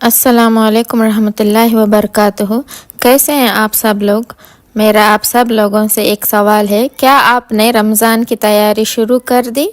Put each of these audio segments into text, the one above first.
السلام علیکم ورحمۃ اللہ وبرکاتہ۔ کیسے ہیں آپ سب لوگ؟ میرا آپ سب لوگوں سے ایک سوال ہے، کیا آپ نے رمضان کی تیاری شروع کر دی؟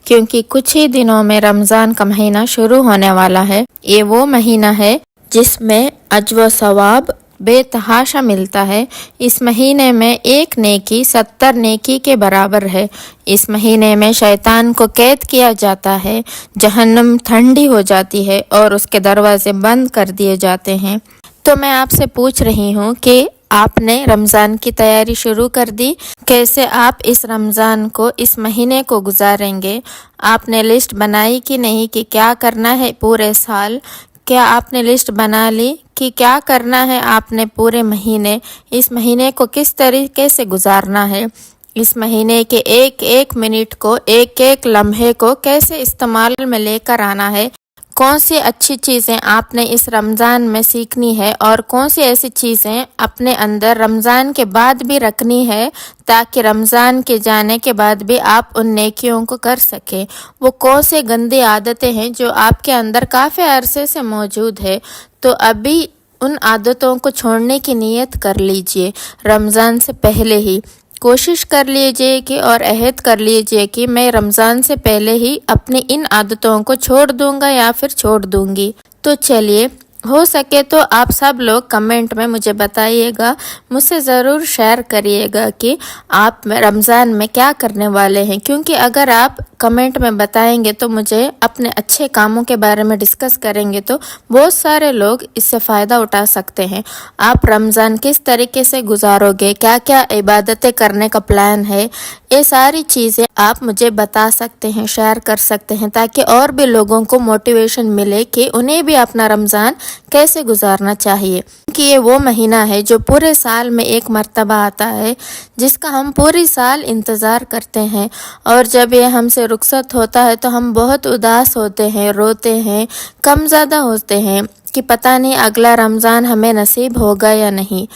کیونکہ کچھ ہی دنوں میں رمضان کا مہینہ شروع ہونے والا ہے۔ یہ وہ مہینہ ہے جس میں اجر و ثواب بے تحاشا ملتا ہے۔ اس مہینے میں ایک نیکی 70 نیکی کے برابر ہے۔ اس مہینے میں شیطان کو قید کیا جاتا ہے، جہنم ٹھنڈی ہو جاتی ہے اور اس کے دروازے بند کر دیے جاتے ہیں۔ تو میں آپ سے پوچھ رہی ہوں کہ آپ نے رمضان کی تیاری شروع کر دی؟ کیسے آپ اس رمضان کو، اس مہینے کو گزاریں گے؟ آپ نے لسٹ بنائی کہ نہیں کہ کیا کرنا ہے پورے سال؟ کیا آپ نے لسٹ بنا لی کہ کیا کرنا ہے آپ نے پورے مہینے؟ اس مہینے کو کس طریقے سے گزارنا ہے؟ اس مہینے کے ایک ایک منٹ کو، ایک ایک لمحے کو کیسے استعمال میں لے کر آنا ہے؟ کون سی اچھی چیزیں آپ نے اس رمضان میں سیکھنی ہے اور کون سی ایسی چیزیں اپنے اندر رمضان کے بعد بھی رکھنی ہے تاکہ رمضان کے جانے کے بعد بھی آپ ان نیکیوں کو کر سکیں؟ وہ کون سے گندی عادتیں ہیں جو آپ کے اندر کافی عرصے سے موجود ہے؟ تو ابھی ان عادتوں کو چھوڑنے کی نیت کر لیجئے رمضان سے پہلے ہی۔ کوشش کر لیجئے کہ اور عہد کر لیجئے کہ میں رمضان سے پہلے ہی اپنی ان عادتوں کو چھوڑ دوں گا یا پھر چھوڑ دوں گی۔ تو چلیے، ہو سکے تو آپ سب لوگ کمنٹ میں مجھے بتائیے گا، مجھ سے ضرور شیئر کریے گا کہ آپ رمضان میں کیا کرنے والے ہیں، کیونکہ اگر آپ کمنٹ میں بتائیں گے تو مجھے اپنے اچھے کاموں کے بارے میں ڈسکس کریں گے تو بہت سارے لوگ اس سے فائدہ اٹھا سکتے ہیں۔ آپ رمضان کس طریقے سے گزارو گے، کیا کیا عبادتیں کرنے کا پلان ہے، یہ ساری چیزیں آپ مجھے بتا سکتے ہیں، شیئر کر سکتے ہیں، تاکہ اور بھی لوگوں کو موٹیویشن ملے کہ انہیں بھی اپنا رمضان کیسے گزارنا چاہیے۔ کہ یہ وہ مہینہ ہے جو پورے سال میں ایک مرتبہ آتا ہے، جس کا ہم پوری سال انتظار کرتے ہیں، اور جب یہ ہم سے رخصت ہوتا ہے تو ہم بہت اداس ہوتے ہیں، روتے ہیں، غم زدہ ہوتے ہیں کہ پتہ نہیں اگلا رمضان ہمیں نصیب ہوگا یا نہیں۔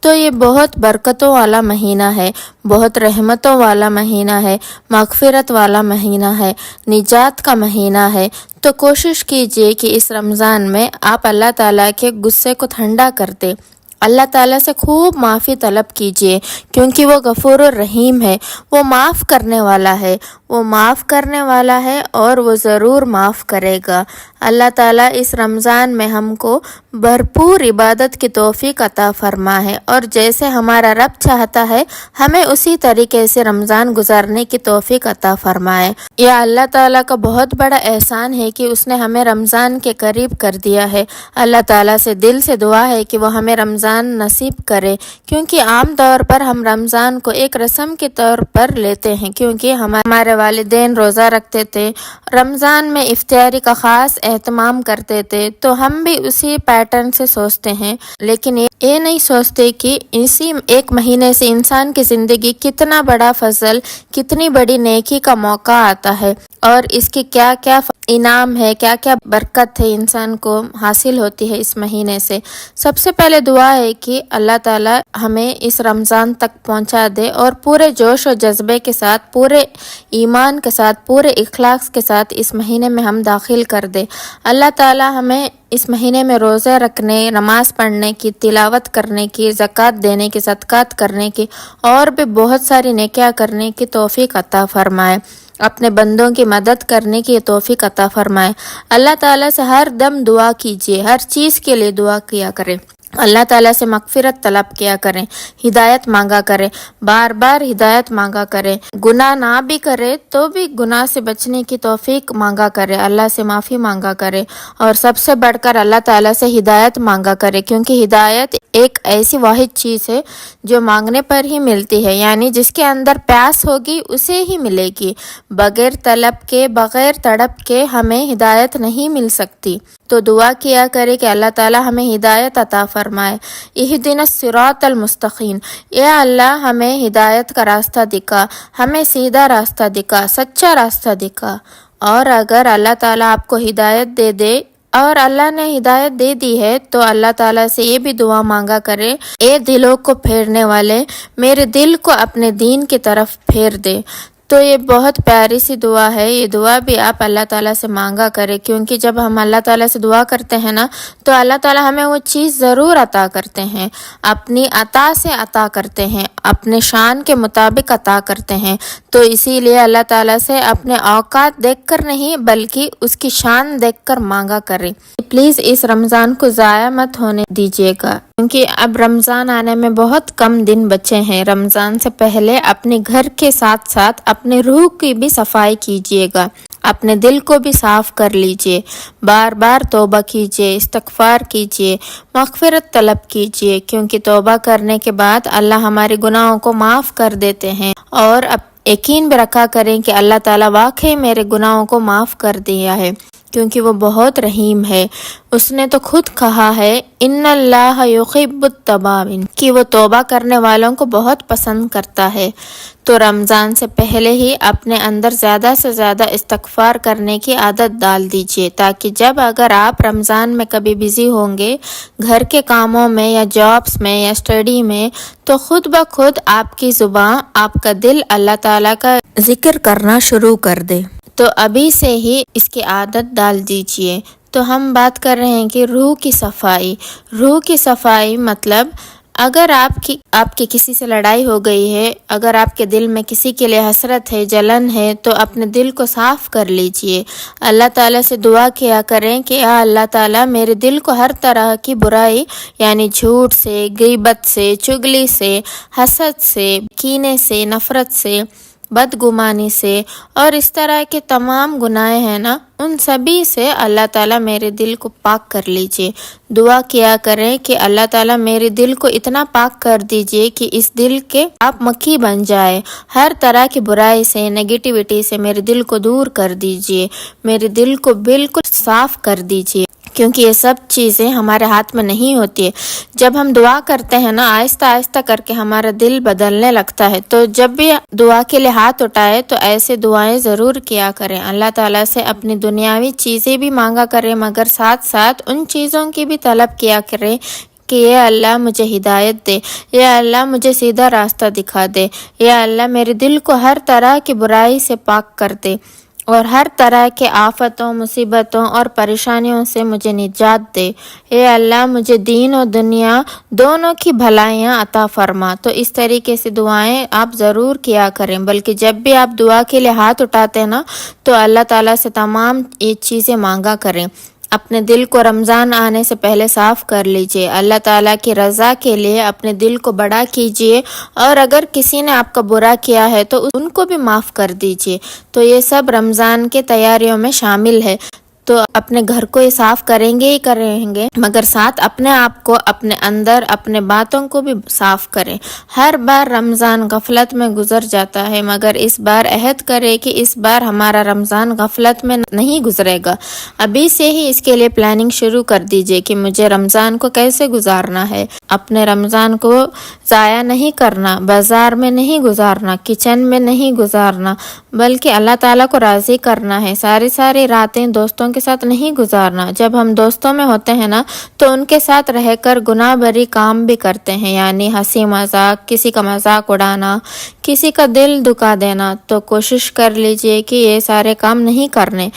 تو یہ بہت برکتوں والا مہینہ ہے، بہت رحمتوں والا مہینہ ہے، مغفرت والا مہینہ ہے، نجات کا مہینہ ہے۔ تو کوشش کیجئے کہ اس رمضان میں آپ اللہ تعالیٰ کے غصے کو ٹھنڈا کر دیں۔ اللہ تعالیٰ سے خوب معافی طلب کیجئے، کیونکہ وہ غفور الرحیم ہے، وہ معاف کرنے والا ہے، وہ معاف کرنے والا ہے اور وہ ضرور معاف کرے گا۔ اللہ تعالیٰ اس رمضان میں ہم کو بھرپور عبادت کی توفیق عطا فرمائے، اور جیسے ہمارا رب چاہتا ہے ہمیں اسی طریقے سے رمضان گزارنے کی توفیق عطا فرمائے۔ یہ اللہ تعالیٰ کا بہت بڑا احسان ہے کہ اس نے ہمیں رمضان کے قریب کر دیا ہے۔ اللہ تعالیٰ سے دل سے دعا ہے کہ وہ ہمیں رمضان نصیب کرے، کیونکہ عام طور پر ہم رمضان کو ایک رسم کے طور پر لیتے ہیں، کیونکہ ہمارے والدین روزہ رکھتے تھے، رمضان میں افطاری کا خاص اہتمام کرتے تھے، تو ہم بھی اسی پیٹرن سے سوچتے ہیں، لیکن یہ نہیں سوچتے کہ اسی ایک مہینے سے انسان کی زندگی کتنا بڑا فضل، کتنی بڑی نیکی کا موقع آتا ہے، اور اس کی کیا کیا انعام ہے، کیا کیا برکت ہے انسان کو حاصل ہوتی ہے اس مہینے سے۔ سب سے پہلے دعا ہے کہ اللہ تعالیٰ ہمیں اس رمضان تک پہنچا دے اور پورے جوش و جذبے کے ساتھ، پورے ایمان کے ساتھ، پورے اخلاص کے ساتھ اس مہینے میں ہم داخل کر دے۔ اللہ تعالیٰ ہمیں اس مہینے میں روزے رکھنے، نماز پڑھنے کی، تلاوت کرنے کی، زکوٰۃ دینے کی، صدقات کرنے کی، اور بھی بہت ساری نیکیاں کرنے کی توفیق عطا فرمائے، اپنے بندوں کی مدد کرنے کی توفیق عطا فرمائے۔ اللہ تعالیٰ سے ہر دم دعا کیجیے، ہر چیز کے لیے دعا کیا کریں، اللہ تعالیٰ سے مغفرت طلب کیا کریں، ہدایت مانگا کریں، بار بار ہدایت مانگا کریں، گناہ نہ بھی کرے تو بھی گناہ سے بچنے کی توفیق مانگا کرے، اللہ سے معافی مانگا کرے، اور سب سے بڑھ کر اللہ تعالیٰ سے ہدایت مانگا کرے، کیونکہ ہدایت ایک ایسی واحد چیز ہے جو مانگنے پر ہی ملتی ہے، یعنی جس کے اندر پیاس ہوگی اسے ہی ملے گی، بغیر طلب کے، بغیر تڑپ کے ہمیں ہدایت نہیں مل سکتی۔ تو دعا کیا کرے کہ اللہ تعالیٰ ہمیں ہدایت عطا فرمائے۔ اہدنا الصراط المستقیم، یا اللہ ہمیں ہدایت کا راستہ دکھا، ہمیں سیدھا راستہ دکھا، سچا راستہ دکھا۔ اور اگر اللہ تعالیٰ آپ کو ہدایت دے دے، اور اللہ نے ہدایت دے دی ہے، تو اللہ تعالیٰ سے یہ بھی دعا مانگا کرے، اے دلوں کو پھیرنے والے، میرے دل کو اپنے دین کی طرف پھیر دے۔ تو یہ بہت پیاری سی دعا ہے، یہ دعا بھی آپ اللہ تعالیٰ سے مانگا کریں، کیونکہ جب ہم اللہ تعالیٰ سے دعا کرتے ہیں نا تو اللہ تعالیٰ ہمیں وہ چیز ضرور عطا کرتے ہیں، اپنی عطا سے عطا کرتے ہیں، اپنے شان کے مطابق عطا کرتے ہیں۔ تو اسی لیے اللہ تعالیٰ سے اپنے اوقات دیکھ کر نہیں بلکہ اس کی شان دیکھ کر مانگا کریں۔ پلیز اس رمضان کو ضائع مت ہونے دیجیے گا، کیونکہ اب رمضان آنے میں بہت کم دن بچے ہیں۔ رمضان سے پہلے اپنے گھر کے ساتھ ساتھ اپنے روح کی بھی صفائی کیجیے گا، اپنے دل کو بھی صاف کر لیجیے، بار بار توبہ کیجیے، استغفار کیجیے، مغفرت طلب کیجیے، کیونکہ توبہ کرنے کے بعد اللہ ہمارے گناہوں کو معاف کر دیتے ہیں۔ اور اب یقین بھی رکھا کریں کہ اللہ تعالیٰ واقعی میرے گناہوں کو معاف کر دیا ہے، کیونکہ وہ بہت رحیم ہے۔ اس نے تو خود کہا ہے ان اللہ یحب التوابین، کہ وہ توبہ کرنے والوں کو بہت پسند کرتا ہے۔ تو رمضان سے پہلے ہی اپنے اندر زیادہ سے زیادہ استغفار کرنے کی عادت ڈال دیجیے، تاکہ جب اگر آپ رمضان میں کبھی بزی ہوں گے گھر کے کاموں میں یا جابس میں یا اسٹڈی میں، تو خود بخود آپ کی زبان، آپ کا دل اللہ تعالیٰ کا ذکر کرنا شروع کر دے۔ تو ابھی سے ہی اس کی عادت ڈال دیجیے۔ تو ہم بات کر رہے ہیں کہ روح کی صفائی۔ روح کی صفائی مطلب اگر آپ کی کسی سے لڑائی ہو گئی ہے، اگر آپ کے دل میں کسی کے لیے حسرت ہے، جلن ہے، تو اپنے دل کو صاف کر لیجیے۔ اللہ تعالیٰ سے دعا کیا کریں کہ یا اللہ تعالیٰ میرے دل کو ہر طرح کی برائی، یعنی جھوٹ سے، غیبت سے، چگلی سے، حسد سے، کینے سے، نفرت سے، بدگمانی سے اور اس طرح کے تمام گناہ ہیں نا، ان سبھی سے اللہ تعالیٰ میرے دل کو پاک کر لیجئے۔ دعا کیا کریں کہ اللہ تعالیٰ میرے دل کو اتنا پاک کر دیجئے کہ اس دل کے آپ مکھی بن جائے، ہر طرح کی برائی سے، نیگیٹیوٹی سے میرے دل کو دور کر دیجئے، میرے دل کو بالکل صاف کر دیجئے، کیونکہ یہ سب چیزیں ہمارے ہاتھ میں نہیں ہوتی ہے۔ جب ہم دعا کرتے ہیں نا، آہستہ آہستہ کر کے ہمارا دل بدلنے لگتا ہے۔ تو جب بھی دعا کے لیے ہاتھ اٹھائے تو ایسے دعائیں ضرور کیا کریں، اللہ تعالیٰ سے اپنی دنیاوی چیزیں بھی مانگا کریں، مگر ساتھ ساتھ ان چیزوں کی بھی طلب کیا کریں کہ یا اللہ مجھے ہدایت دے، یا اللہ مجھے سیدھا راستہ دکھا دے، یا اللہ میرے دل کو ہر طرح کی برائی سے پاک کر دے، اور ہر طرح کے آفتوں، مصیبتوں اور پریشانیوں سے مجھے نجات دے۔ اے اللہ مجھے دین و دنیا دونوں کی بھلائیاں عطا فرما۔ تو اس طریقے سے دعائیں آپ ضرور کیا کریں، بلکہ جب بھی آپ دعا کے لیے ہاتھ اٹھاتے ہیں نا تو اللہ تعالیٰ سے تمام یہ چیزیں مانگا کریں۔ اپنے دل کو رمضان آنے سے پہلے صاف کر لیجئے، اللہ تعالیٰ کی رضا کے لیے اپنے دل کو بڑا کیجئے، اور اگر کسی نے آپ کا برا کیا ہے تو ان کو بھی معاف کر دیجئے۔ تو یہ سب رمضان کے تیاریوں میں شامل ہے۔ تو اپنے گھر کو یہ صاف کریں گے مگر ساتھ اپنے آپ کو، اپنے اندر، اپنے باتوں کو بھی صاف کریں۔ ہر بار رمضان غفلت میں گزر جاتا ہے، مگر اس بار عہد کرے کہ اس بار ہمارا رمضان غفلت میں نہیں گزرے گا۔ ابھی سے ہی اس کے لیے پلاننگ شروع کر دیجئے کہ مجھے رمضان کو کیسے گزارنا ہے۔ اپنے رمضان کو ضائع نہیں کرنا، بازار میں نہیں گزارنا، کچن میں نہیں گزارنا، بلکہ اللہ تعالیٰ کو راضی کرنا ہے۔ ساری راتیں دوستوں کے ساتھ نہیں گزارنا۔ جب ہم دوستوں میں ہوتے ہیں نا تو ان کے ساتھ رہ کر گناہ بری کام بھی کرتے ہیں، یعنی ہنسی مذاق، کسی کا مذاق اڑانا، کسی کا دل دکھا دینا۔ تو کوشش کر لیجئے کہ یہ سارے کام نہیں کرنے،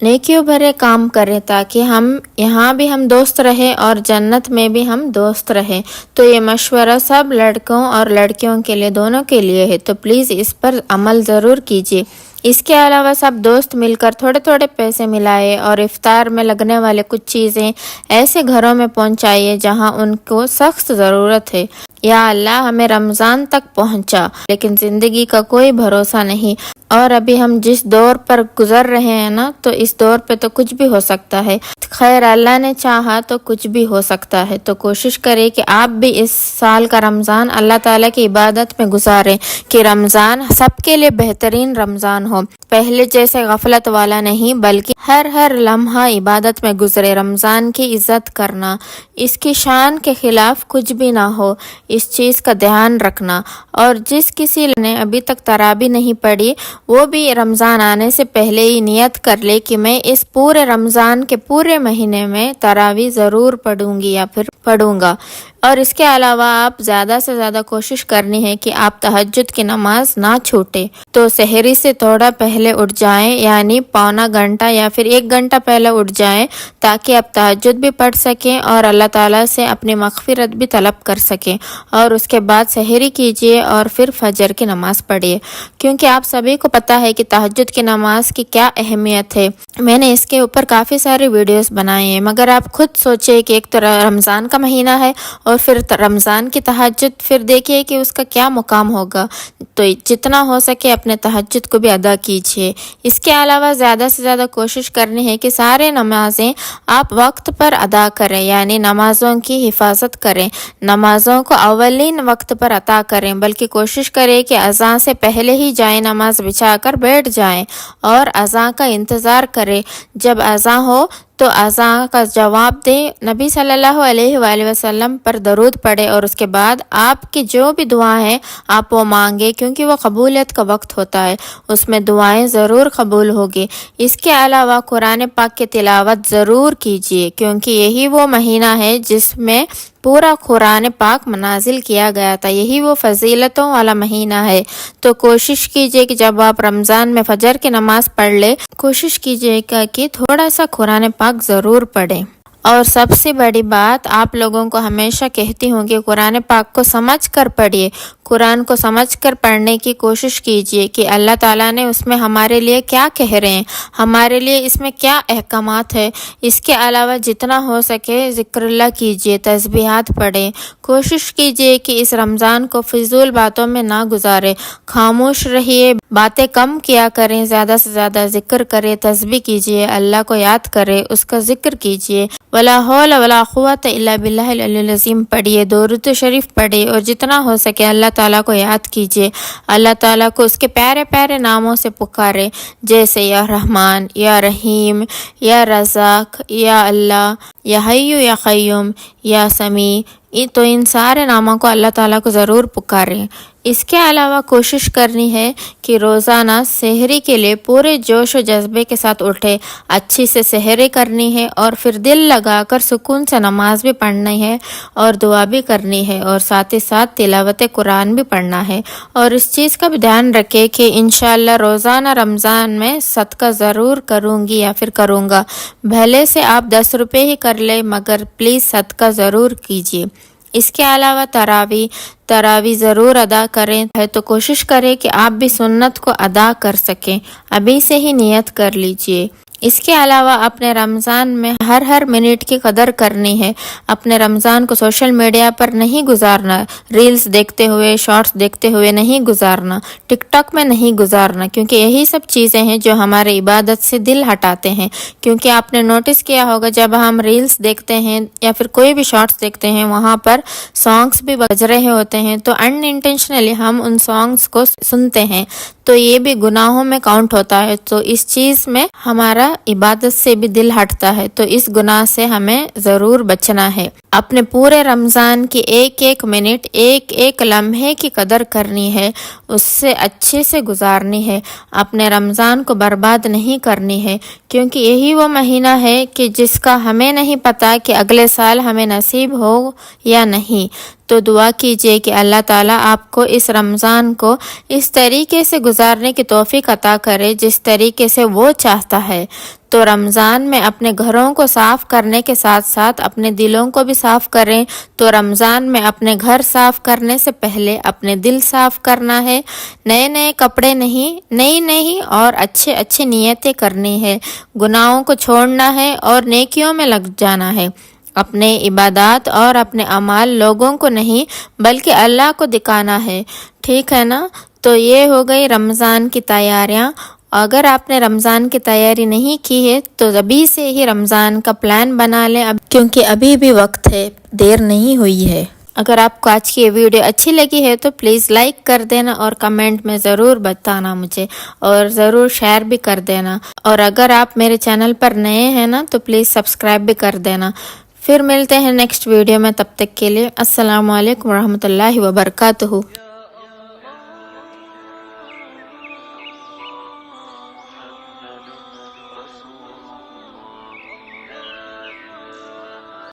نیکیوں بھرے کام کریں، تاکہ ہم یہاں بھی ہم دوست رہیں اور جنت میں بھی ہم دوست رہیں۔ تو یہ مشورہ سب لڑکوں اور لڑکیوں کے لیے، دونوں کے لیے ہے، تو پلیز اس پر عمل ضرور کیجیے۔ اس کے علاوہ سب دوست مل کر تھوڑے تھوڑے پیسے ملائے اور افطار میں لگنے والے کچھ چیزیں ایسے گھروں میں پہنچائیے جہاں ان کو سخت ضرورت ہے۔ یا اللہ ہمیں رمضان تک پہنچا، لیکن زندگی کا کوئی بھروسہ نہیں، اور ابھی ہم جس دور پر گزر رہے ہیں نا تو اس دور پہ تو کچھ بھی ہو سکتا ہے۔ خیر اللہ نے چاہا تو کچھ بھی ہو سکتا ہے۔ تو کوشش کریں کہ آپ بھی اس سال کا رمضان اللہ تعالیٰ کی عبادت میں گزاریں، کہ رمضان سب کے لیے بہترین رمضان ہو، پہلے جیسے غفلت والا نہیں، بلکہ ہر لمحہ عبادت میں گزرے۔ رمضان کی عزت کرنا، اس کی شان کے خلاف کچھ بھی نہ ہو، اس چیز کا دھیان رکھنا۔ اور جس کسی نے ابھی تک تراویح نہیں پڑھی وہ بھی رمضان آنے سے پہلے ہی نیت کر لے کہ میں اس پورے رمضان کے پورے مہینے میں تراویح ضرور پڑھوں گی یا پھر پڑھوں گا۔ اور اس کے علاوہ آپ زیادہ سے زیادہ کوشش کرنی ہے کہ آپ تہجد کی نماز نہ چھوٹے، تو سحری سے تھوڑا پہلے اٹھ جائیں، یعنی پونا گھنٹہ یا پھر 1 گھنٹہ پہلے اٹھ جائیں، تاکہ آپ تہجد بھی پڑھ سکیں اور اللہ تعالیٰ سے اپنی مغفرت بھی طلب کر سکیں۔ اور اس کے بعد سحری کیجیے اور پھر فجر کی نماز پڑھیے، کیونکہ آپ سبھی کو پتہ ہے کہ تہجد کی نماز کی کیا اہمیت ہے۔ میں نے اس کے اوپر کافی سارے ویڈیوز بنائے ہیں، مگر آپ خود سوچیں کہ ایک تو رمضان کا مہینہ ہے اور پھر رمضان کی تہجد، پھر دیکھیے کہ اس کا کیا مقام ہوگا۔ تو جتنا ہو سکے اپنے تہجد کو بھی ادا کیجیے۔ اس کے علاوہ زیادہ سے زیادہ کوشش کرنی ہے کہ سارے نمازیں آپ وقت پر ادا کریں، یعنی نمازوں کی حفاظت کریں، نمازوں کو اولین وقت پر عطا کریں، بلکہ کوشش کریں کہ اذان سے پہلے ہی جائیں نماز بچھا کر بیٹھ جائیں اور اذان کا انتظار کریں۔ جب اذان ہو تو اذان کا جواب دیں، نبی صلی اللہ علیہ وآلہ وسلم پر درود پڑھے اور اس کے بعد آپ کی جو بھی دعائیں ہیں آپ وہ مانگے، کیونکہ وہ قبولیت کا وقت ہوتا ہے، اس میں دعائیں ضرور قبول ہوگی۔ اس کے علاوہ قرآن پاک کی تلاوت ضرور کیجیے، کیونکہ یہی وہ مہینہ ہے جس میں پورا قرآن پاک نازل کیا گیا تھا، یہی وہ فضیلتوں والا مہینہ ہے۔ تو کوشش کیجیے کہ جب آپ رمضان میں فجر کی نماز پڑھ لے، کوشش کیجیے کہ تھوڑا سا قرآن پاک ضرور پڑھیں۔ اور سب سے بڑی بات آپ لوگوں کو ہمیشہ کہتی ہوں کہ قرآن پاک کو سمجھ کر پڑھیے، قرآن کو سمجھ کر پڑھنے کی کوشش کیجیے کہ اللہ تعالیٰ نے اس میں ہمارے لیے کیا کہہ رہے ہیں، ہمارے لیے اس میں کیا احکامات ہے۔ اس کے علاوہ جتنا ہو سکے ذکر اللہ کیجیے، تسبیحات پڑھیں، کوشش کیجیے کہ اس رمضان کو فضول باتوں میں نہ گزارے، خاموش رہیے، باتیں کم کیا کریں، زیادہ سے زیادہ ذکر کریں، تسبیح کیجیے، اللہ کو یاد کریں، اس کا ذکر کیجیے، ولا حول ولا قوت الا باللہ العلی العظیم پڑھیے، درود شریف پڑھیے، اور جتنا ہو سکے اللہ تعالیٰ کو یاد کیجیے، اللہ تعالیٰ کو اس کے پیارے پیارے ناموں سے پکارے، جیسے یا رحمان، یا رحیم، یا رزاق، یا اللہ، یا حی یا قیوم، یا سمیع۔ تو ان سارے ناموں کو اللہ تعالیٰ کو ضرور پکاریں۔ اس کے علاوہ کوشش کرنی ہے کہ روزانہ سحری کے لیے پورے جوش و جذبے کے ساتھ اٹھے، اچھی سے سحری کرنی ہے اور پھر دل لگا کر سکون سے نماز بھی پڑھنی ہے اور دعا بھی کرنی ہے، اور ساتھ ہی ساتھ تلاوت قرآن بھی پڑھنا ہے۔ اور اس چیز کا بھی دھیان رکھے کہ انشاءاللہ روزانہ رمضان میں صدقہ ضرور کروں گی یا پھر کروں گا، بھلے سے آپ 10 روپے ہی کر لیں، مگر پلیز صدقہ ضرور کیجیے۔ اس کے علاوہ تراویح ضرور ادا کریں، ہے تو کوشش کریں کہ آپ بھی سنت کو ادا کر سکیں، ابھی سے ہی نیت کر لیجئے۔ اس کے علاوہ اپنے رمضان میں ہر منٹ کی قدر کرنی ہے، اپنے رمضان کو سوشل میڈیا پر نہیں گزارنا، ریلز دیکھتے ہوئے، شارٹس دیکھتے ہوئے نہیں گزارنا، ٹک ٹاک میں نہیں گزارنا، کیونکہ یہی سب چیزیں ہیں جو ہمارے عبادت سے دل ہٹاتے ہیں۔ کیونکہ آپ نے نوٹس کیا ہوگا جب ہم ریلز دیکھتے ہیں یا پھر کوئی بھی شارٹس دیکھتے ہیں، وہاں پر سانگس بھی بج رہے ہوتے ہیں، تو ان انٹینشنلی ہم ان سانگس کو سنتے ہیں، تو یہ بھی گناہوں میں کاؤنٹ ہوتا ہے۔ تو اس چیز میں ہمارا عبادت سے بھی دل ہٹتا ہے، تو اس گناہ سے ہمیں ضرور بچنا ہے۔ اپنے پورے رمضان کی ایک منٹ، ایک لمحے کی قدر کرنی ہے، اس سے اچھے سے گزارنی ہے، اپنے رمضان کو برباد نہیں کرنی ہے، کیونکہ یہی وہ مہینہ ہے کہ جس کا ہمیں نہیں پتا کہ اگلے سال ہمیں نصیب ہو یا نہیں۔ تو دعا کیجیے کہ اللہ تعالیٰ آپ کو اس رمضان کو اس طریقے سے گزارنے کی توفیق عطا کرے جس طریقے سے وہ چاہتا ہے۔ تو رمضان میں اپنے گھروں کو صاف کرنے کے ساتھ ساتھ اپنے دلوں کو بھی صاف کریں۔ تو رمضان میں اپنے گھر صاف کرنے سے پہلے اپنے دل صاف کرنا ہے، نئے کپڑے نہیں، نئی اور اچھے نیتیں کرنی ہے، گناہوں کو چھوڑنا ہے اور نیکیوں میں لگ جانا ہے۔ اپنے عبادات اور اپنے اعمال لوگوں کو نہیں بلکہ اللہ کو دکھانا ہے، ٹھیک ہے نا؟ تو یہ ہو گئی رمضان کی تیاریاں۔ اگر آپ نے رمضان کی تیاری نہیں کی ہے تو ابھی سے ہی رمضان کا پلان بنا لیں، کیونکہ ابھی بھی وقت ہے، دیر نہیں ہوئی ہے۔ اگر آپ کو آج کی یہ ویڈیو اچھی لگی ہے تو پلیز لائک کر دینا اور کمنٹ میں ضرور بتانا مجھے، اور ضرور شیئر بھی کر دینا، اور اگر آپ میرے چینل پر نئے ہیں نا تو پلیز سبسکرائب بھی کر دینا۔ پھر ملتے ہیں نیکسٹ ویڈیو میں، تب تک کے لیے السلام علیکم ورحمۃ اللہ وبرکاتہ۔